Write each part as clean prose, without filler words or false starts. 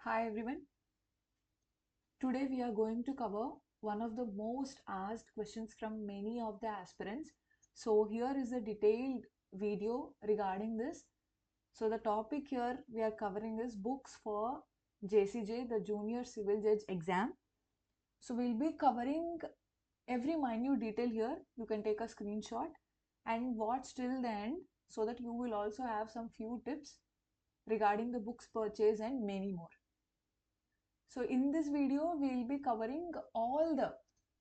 Hi everyone. Today we are going to cover one of the most asked questions from many of the aspirants. So here is a detailed video regarding this. So the topic here we are covering is books for JCJ, the Junior Civil Judge exam. So we'll be covering every minute detail here. You can take a screenshot and watch till the end so that you will also have some few tips regarding the books purchase and many more. So in this video, we'll be covering all the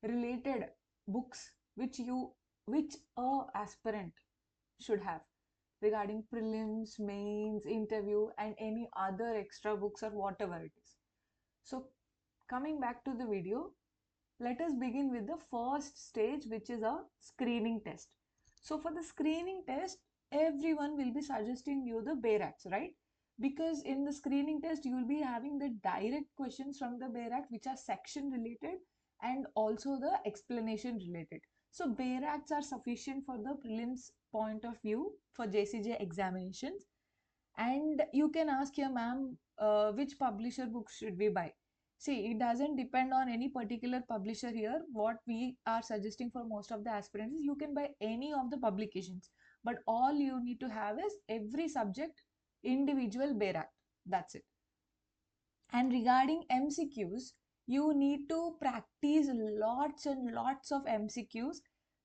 related books which a aspirant should have regarding prelims, mains, interview and any other extra books or whatever it is. So coming back to the video, let us begin with the first stage, which is a screening test. So for the screening test, everyone will be suggesting you the Bayer Acts, right? Because in the screening test, you will be having the direct questions from the Bayer Act, which are section related and also the explanation related. So Bayer Acts are sufficient for the prelims point of view for JCJ examinations. And you can ask your ma'am, which publisher books should we buy? See, it doesn't depend on any particular publisher here. What we are suggesting for most of the aspirants is you can buy any of the publications, but all you need to have is every subject individual Bayer Act. That's it. And regarding MCQs, you need to practice lots and lots of MCQs.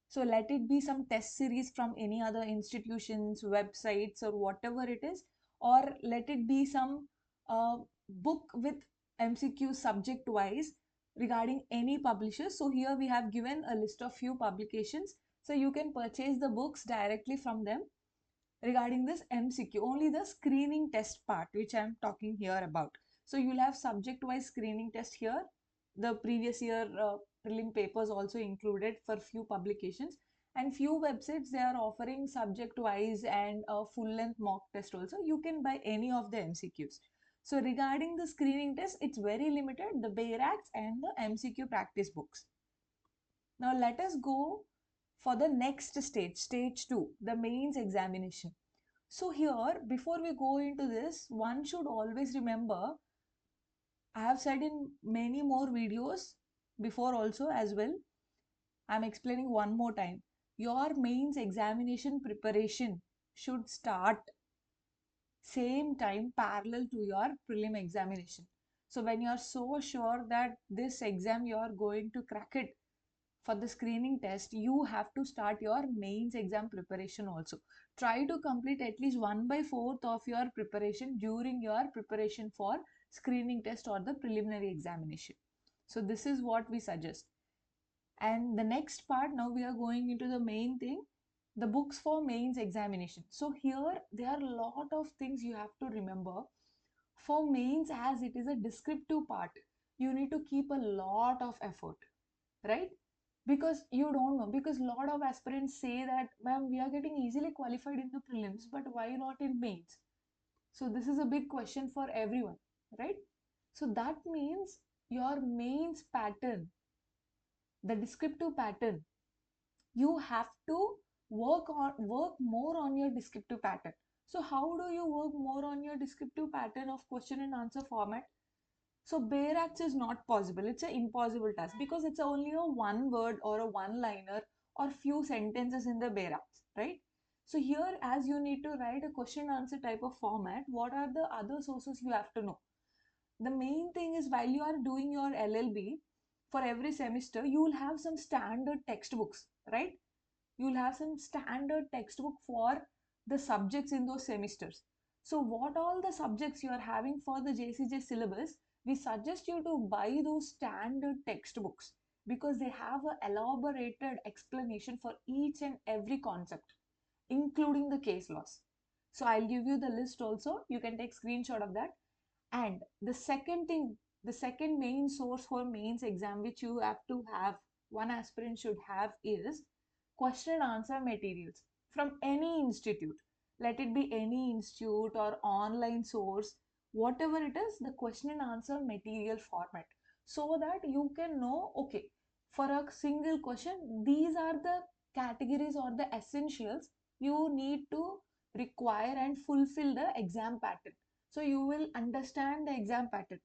So let it be some test series from any other institutions, websites, or whatever it is, or let it be some book with MCQ subject wise regarding any publisher. So here we have given a list of few publications. So you can purchase the books directly from them regarding this MCQ, only the screening test part, which I'm talking here about. So you'll have subject wise screening test here. The previous year prelim papers also included for few publications, and few websites they are offering subject wise and a full length mock test also. You can buy any of the MCQs. So regarding the screening test, it's very limited, the Bayer Acts and the MCQ practice books. Now let us go for the next stage, stage 2, the mains examination. So here, before we go into this, one should always remember, I have said in many more videos before also as well, I'm explaining one more time. Your mains examination preparation should start same time parallel to your prelim examination. So when you are so sure that this exam you are going to crack it, for the screening test, you have to start your mains exam preparation also. Try to complete at least 1/4 of your preparation during your preparation for screening test or the preliminary examination. So this is what we suggest. And the next part, now we are going into the main thing, the books for mains examination. So here there are a lot of things you have to remember. For mains, as it is a descriptive part, you need to keep a lot of effort, right? Because you don't know, because a lot of aspirants say that, ma'am, we are getting easily qualified in the prelims, but why not in mains? So this is a big question for everyone, right? So that means your mains pattern, the descriptive pattern, you have to work more on your descriptive pattern. So how do you work more on your descriptive pattern of question and answer format? So Bayer Acts is not possible. It's an impossible task because it's only a one word or a one liner or few sentences in the Bayer Acts, right? So here, as you need to write a question answer type of format, what are the other sources you have to know? The main thing is, while you are doing your LLB, for every semester, you will have some standard textbooks, right? You will have some standard textbook for the subjects in those semesters. So what all the subjects you are having for the JCJ syllabus, we suggest you to buy those standard textbooks because they have an elaborated explanation for each and every concept, including the case laws. So I'll give you the list also. You can take screenshot of that. And the second thing, the second main source for mains exam which you have to have, one aspirant should have, is question and answer materials from any institute. Let it be any institute or online source, whatever it is, the question and answer material format, so that you can know, okay, for a single question, these are the categories or the essentials you need to require and fulfill the exam pattern. So you will understand the exam pattern.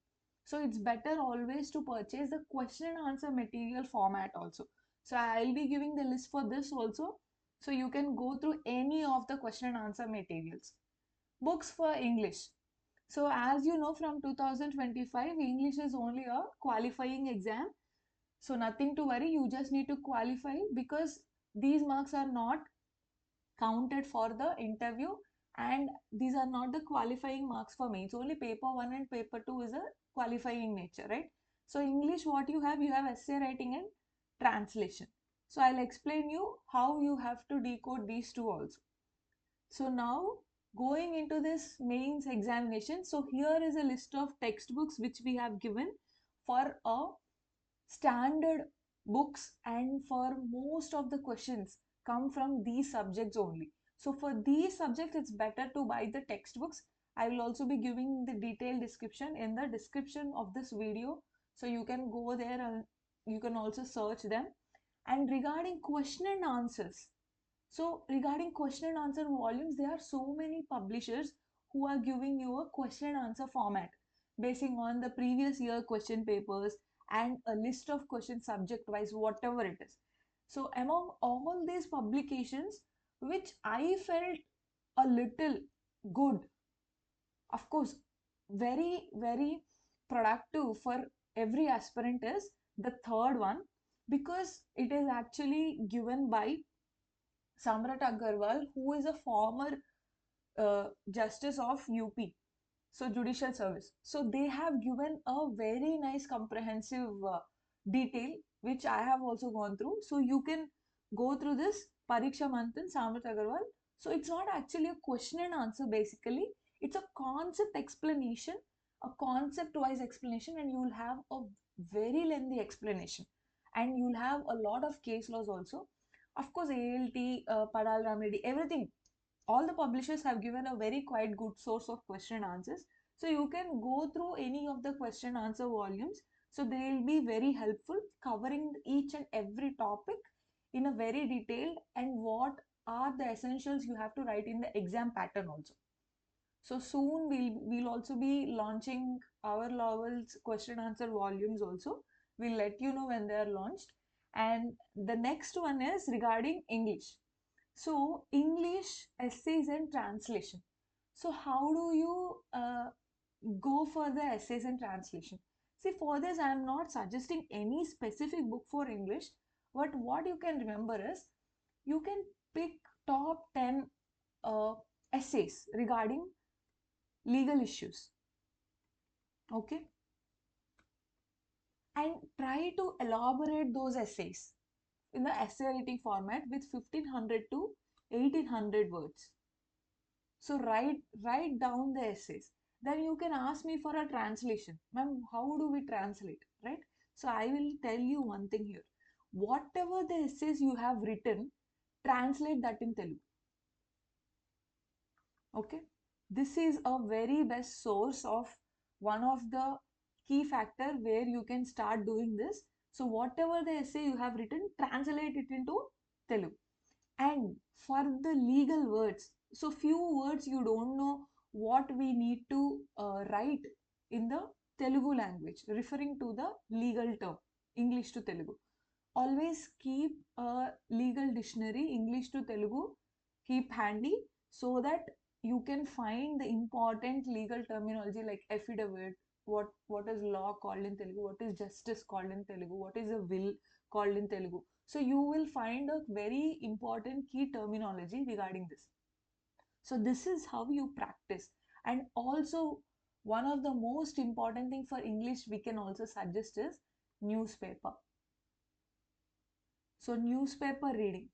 So it's better always to purchase the question and answer material format also. So I'll be giving the list for this also. So you can go through any of the question and answer materials. Books for English. So as you know, from 2025, English is only a qualifying exam. So nothing to worry, you just need to qualify, because these marks are not counted for the interview, and these are not the qualifying marks for mains. Only paper 1 and paper 2 is a qualifying nature, right? So English, what you have essay writing and translation. So I'll explain you how you have to decode these two also. So now going into this mains examination, so here is a list of textbooks which we have given for a standard books, and for most of the questions come from these subjects only. So for these subjects, it's better to buy the textbooks. I will also be giving the detailed description in the description of this video. So you can go there and you can also search them. And regarding question and answers, so regarding question and answer volumes, there are so many publishers who are giving you a question and answer format basing on the previous year question papers and a list of questions subject wise, whatever it is. So among all these publications, which I felt a little good, of course, very productive for every aspirant, is the third one, because it is actually given by Samrat Agarwal, who is a former justice of UP, so Judicial Service. So they have given a very nice comprehensive detail, which I have also gone through. So you can go through this Pariksha Manthan, Samrat Agarwal. So it's not actually a question and answer basically. It's a concept explanation, a concept-wise explanation, and you will have a very lengthy explanation. And you'll have a lot of case laws also. Of course, ALT, Padal Ramreddy, everything, all the publishers have given a very quite good source of question and answers. So you can go through any of the question and answer volumes. So they will be very helpful, covering each and every topic in a very detailed, and what are the essentials you have to write in the exam pattern also. So soon we'll also be launching our Lowell's question and answer volumes also. We'll let you know when they are launched. And the next one is regarding English. So English essays and translation. So how do you go for the essays and translation? See, for this I am not suggesting any specific book for English, but what you can remember is you can pick top 10 essays regarding legal issues. Okay, and try to elaborate those essays in the essay writing format with 1500 to 1800 words. So write down the essays. Then you can ask me for a translation. Ma'am, how do we translate, right? So I will tell you one thing here. Whatever the essays you have written, translate that in Telugu. Okay. This is a very best source of one of the key factor where you can start doing this. So whatever the essay you have written, translate it into Telugu. And for the legal words, so few words you don't know what we need to write in the Telugu language, referring to the legal term, English to Telugu. Always keep a legal dictionary, English to Telugu, keep handy, so that you can find the important legal terminology like affidavit, what is law called in Telugu, what is justice called in Telugu, what is a will called in Telugu. So you will find a very important key terminology regarding this. So this is how you practice. And also, one of the most important thing for English we can also suggest is newspaper. So newspaper reading.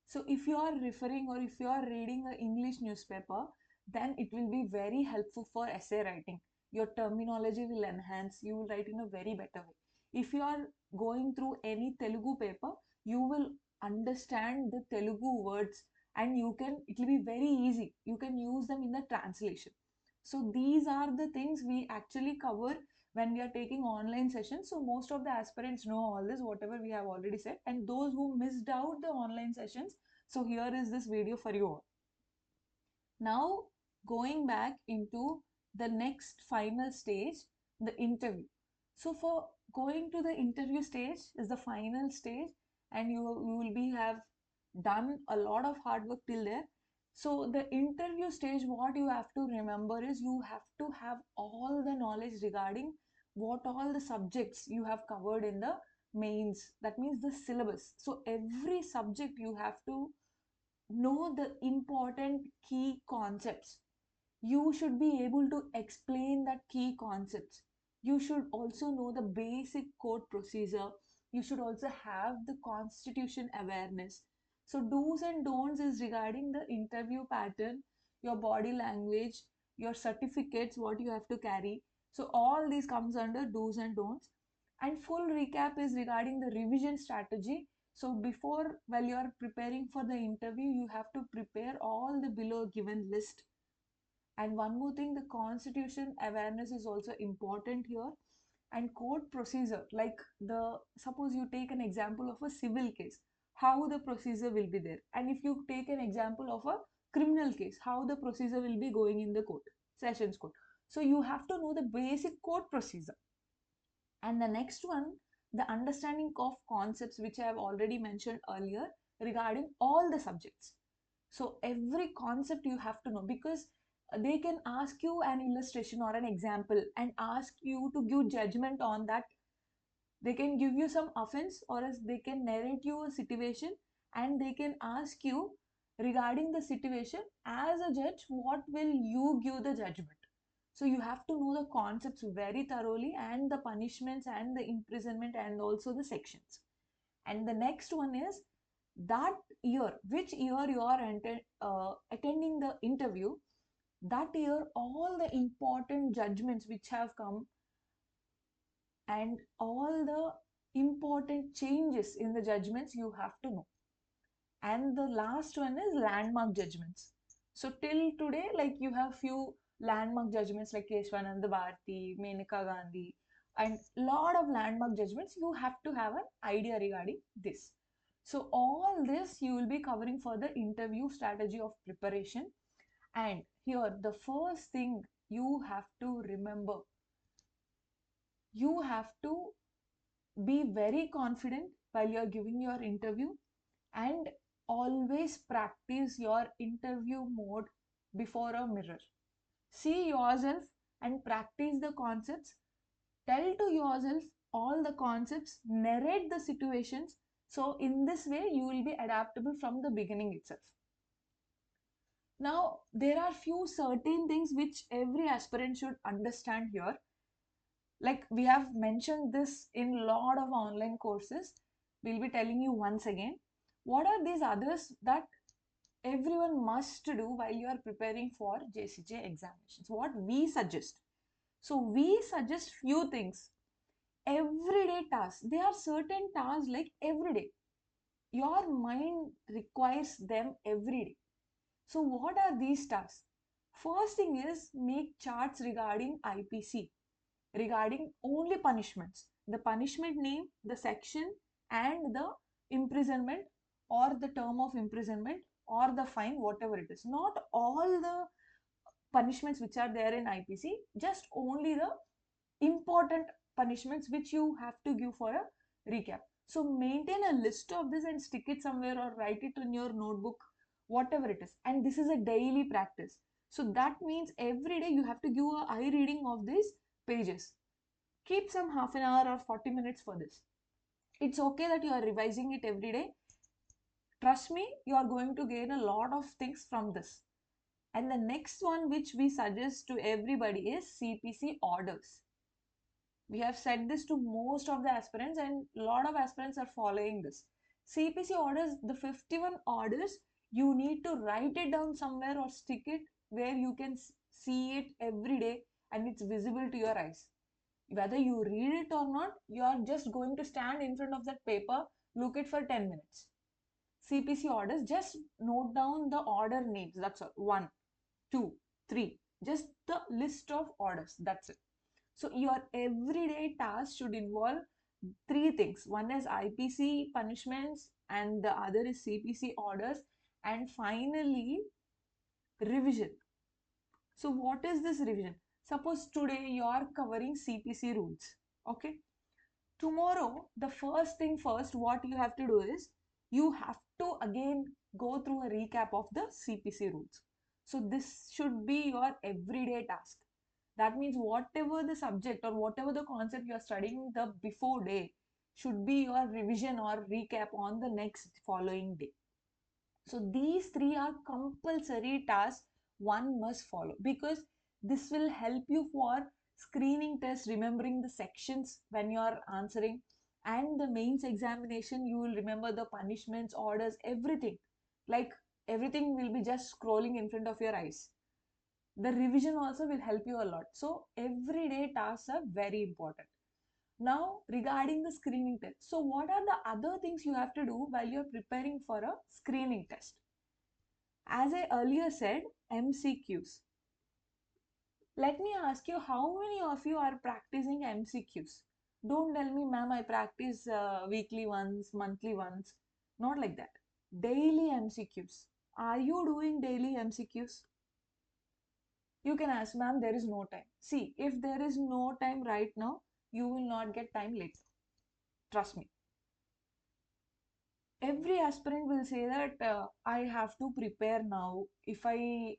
So if you are referring or if you are reading an English newspaper, then it will be very helpful for essay writing. Your terminology will enhance. You will write in a very better way. If you are going through any Telugu paper, you will understand the Telugu words, and it will be very easy. You can use them in the translation. So these are the things we actually cover when we are taking online sessions. So most of the aspirants know all this, whatever we have already said. And those who missed out the online sessions, so here is this video for you all. Now going back into the next final stage, the interview. So for going to the interview stage is the final stage, and you will be have done a lot of hard work till there. So the interview stage, what you have to remember is you have to have all the knowledge regarding what all the subjects you have covered in the mains. That means the syllabus. So every subject you have to know the important key concepts. You should be able to explain that key concepts. You should also know the basic court procedure. You should also have the constitution awareness. So do's and don'ts is regarding the interview pattern, your body language, your certificates, what you have to carry. So all these comes under do's and don'ts. And full recap is regarding the revision strategy. So before, while you are preparing for the interview, you have to prepare all the below given list. And one more thing, the constitution awareness is also important here. And court procedure, like suppose you take an example of a civil case, how the procedure will be there. And if you take an example of a criminal case, how the procedure will be going in the court, sessions court. So you have to know the basic court procedure. And the next one, the understanding of concepts, which I have already mentioned earlier regarding all the subjects. So every concept you have to know, because they can ask you an illustration or an example and ask you to give judgment on that. They can give you some offense, or else they can narrate you a situation and they can ask you regarding the situation, as a judge, what will you give the judgment. So you have to know the concepts very thoroughly, and the punishments and the imprisonment and also the sections. And the next one is that year, which year you are attending the interview, that year all the important judgments which have come and all the important changes in the judgments you have to know. And the last one is landmark judgments. So till today, like you have few landmark judgments like Keshwananda Bharati, Menaka Gandhi, and lot of landmark judgments. You have to have an idea regarding this. So all this you will be covering for the interview strategy of preparation. And here the first thing you have to remember, you have to be very confident while you are giving your interview, and always practice your interview mode before a mirror. See yourself and practice the concepts. Tell to yourself all the concepts, narrate the situations. So in this way, you will be adaptable from the beginning itself. Now, there are few certain things which every aspirant should understand here. Like we have mentioned this in a lot of online courses. We'll be telling you once again. What are these others that everyone must do while you are preparing for JCJ examinations? What we suggest. So we suggest few things. Everyday tasks. There are certain tasks like every day. Your mind requires them every day. So what are these tasks? First thing is make charts regarding IPC, regarding only punishments. The punishment name, the section, and the imprisonment or the term of imprisonment or the fine, whatever it is. Not all the punishments which are there in IPC, just only the important punishments which you have to give for a recap. So maintain a list of this and stick it somewhere or write it in your notebook, whatever it is. And this is a daily practice. So that means every day you have to give a eye reading of these pages. Keep some half an hour or 40 minutes for this. It's okay that you are revising it every day. Trust me, you are going to gain a lot of things from this. And the next one which we suggest to everybody is CPC orders. We have said this to most of the aspirants, and a lot of aspirants are following this. CPC orders, the 51 orders, you need to write it down somewhere or stick it where you can see it every day and it's visible to your eyes. Whether you read it or not, you are just going to stand in front of that paper, look it for 10 minutes. CPC orders, just note down the order names. That's all. 1, 2, 3. Just the list of orders. That's it. So your everyday task should involve 3 things. One is IPC punishments, and the other is CPC orders, and finally revision. So what is this revision? Suppose today you are covering CPC rules. Okay. Tomorrow, the first thing first, what you have to do is you have to again go through a recap of the CPC rules. So this should be your everyday task. That means whatever the subject or whatever the concept you are studying the before day should be your revision or recap on the next following day. So these three are compulsory tasks one must follow, because this will help you for screening test, remembering the sections when you are answering, and the mains examination you will remember the punishments, orders, everything. Like everything will be just scrolling in front of your eyes. The revision also will help you a lot. So everyday tasks are very important. Now, regarding the screening test, so what are the other things you have to do while you're preparing for a screening test? As I earlier said, MCQs. Let me ask you, how many of you are practicing MCQs? Don't tell me, ma'am, I practice weekly ones, monthly ones. Not like that. Daily MCQs. Are you doing daily MCQs? You can ask, ma'am, there is no time. See, if there is no time right now, you will not get time later. Trust me. Every aspirant will say that I have to prepare now. If I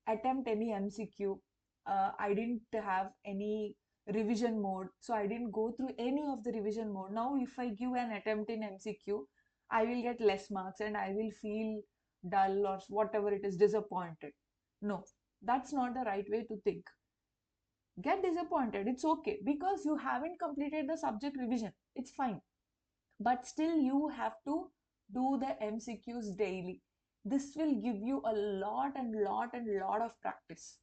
attempt any MCQ, I didn't have any revision mode, so I didn't go through any of the revision mode. Now, if I give an attempt in MCQ, I will get less marks and I will feel dull or whatever it is, disappointed. No, that's not the right way to think. Get disappointed, it's okay, because you haven't completed the subject revision. It's fine, but still you have to do the MCQs daily. This will give you a lot of practice.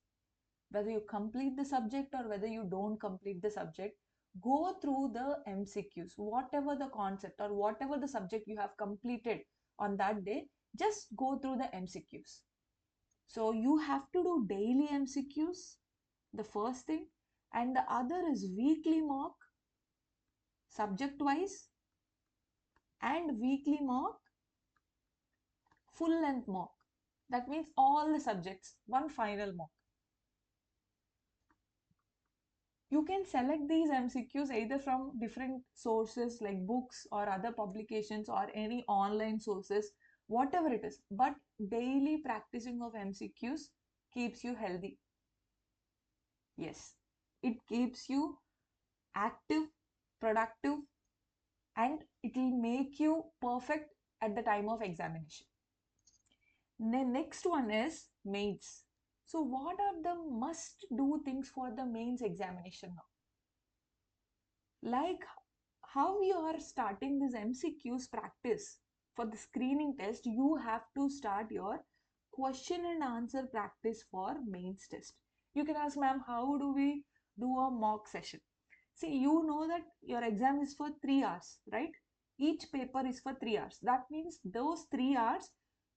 Whether you complete the subject or whether you don't complete the subject, go through the MCQs. Whatever the concept or whatever the subject you have completed on that day, just go through the MCQs. So you have to do daily MCQs, the first thing, and the other is weekly mock, subject wise, and weekly mock, full length mock. That means all the subjects, one final mock. You can select these MCQs either from different sources like books or other publications or any online sources, whatever it is. But daily practicing of MCQs keeps you healthy. Yes, it keeps you active, productive, and it will make you perfect at the time of examination. The next one is mains. So what are the must do things for the mains examination now? Like how you are starting this MCQs practice for the screening test, you have to start your question and answer practice for mains test. You can ask, ma'am, how do we do a mock session? See, you know that your exam is for 3 hours, right? Each paper is for 3 hours. That means those 3 hours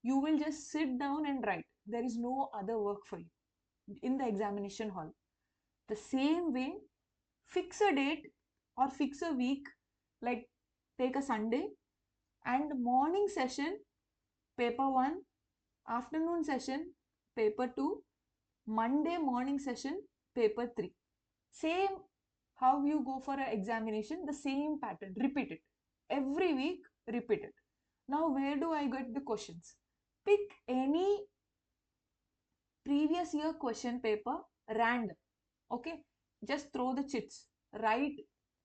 you will just sit down and write. There is no other work for you in the examination hall. The same way, fix a date or fix a week, like take a Sunday, and morning session, paper 1, afternoon session, paper 2, Monday morning session, paper 3. Same how you go for an examination, the same pattern, repeat it. Every week, repeat it. Now, where do I get the questions? Pick any previous year question paper, random. Okay, just throw the chits. Write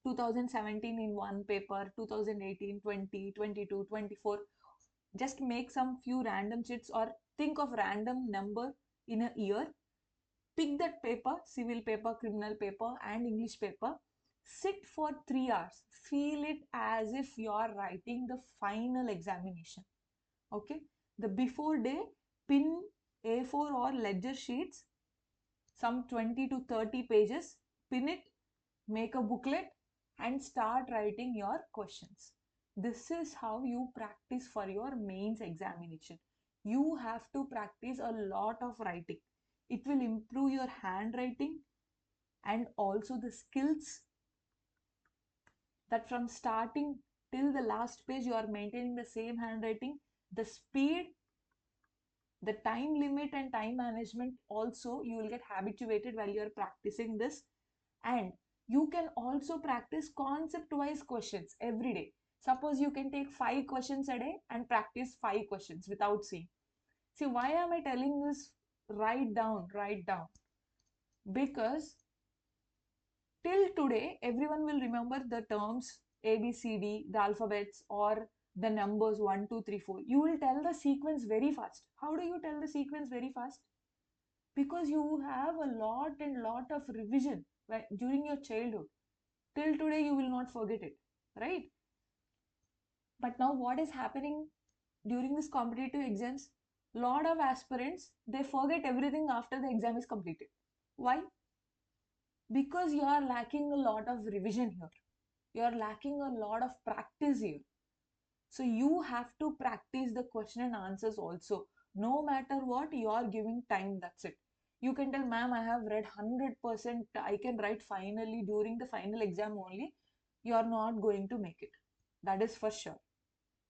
2017 in one paper, 2018, 20, 22, 24. Just make some few random chits or think of random number in a year. Pick that paper, civil paper, criminal paper, and English paper. Sit for 3 hours. Feel it as if you are writing the final examination. Okay. The before day, pin A4 or ledger sheets, some 20 to 30 pages, pin it, make a booklet, and start writing your questions. This is how you practice for your mains examination. You have to practice a lot of writing. It will improve your handwriting and also the skills, that from starting till the last page you are maintaining the same handwriting. The speed The time limit and time management also you will get habituated while you're practicing this. And you can also practice concept wise questions every day. Suppose you can take 5 questions a day and practice 5 questions without seeing. See, why am I telling this? Write down, write down. Because till today, everyone will remember the terms A, B, C, D, the alphabets, or the numbers 1, 2, 3, 4. You will tell the sequence very fast. How do you tell the sequence very fast? Because you have a lot and lot of revision during your childhood. Till today, you will not forget it, right? But now, what is happening during this competitive exams? Lot of aspirants, they forget everything after the exam is completed. Why? Because you are lacking a lot of revision here. You are lacking a lot of practice here. So you have to practice the question and answers also. No matter what, you are giving time, that's it. You can tell, ma'am, I have read 100%, I can write finally during the final exam only. You are not going to make it. That is for sure.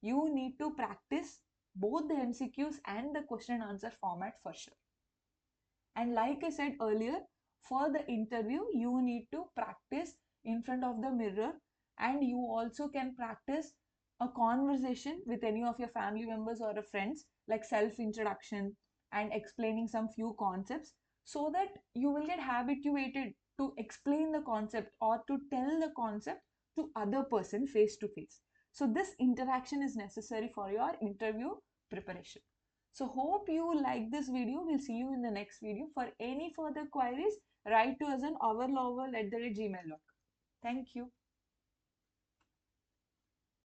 You need to practice both the MCQs and the question and answer format for sure. And like I said earlier, for the interview, you need to practice in front of the mirror, and you also can practice a conversation with any of your family members or friends, like self introduction and explaining some few concepts, so that you will get habituated to explain the concept or to tell the concept to other person face to face. So this interaction is necessary for your interview preparation. So hope you like this video. We'll see you in the next video. For any further queries, write to us on ourlawworld@gmail.com. Thank you.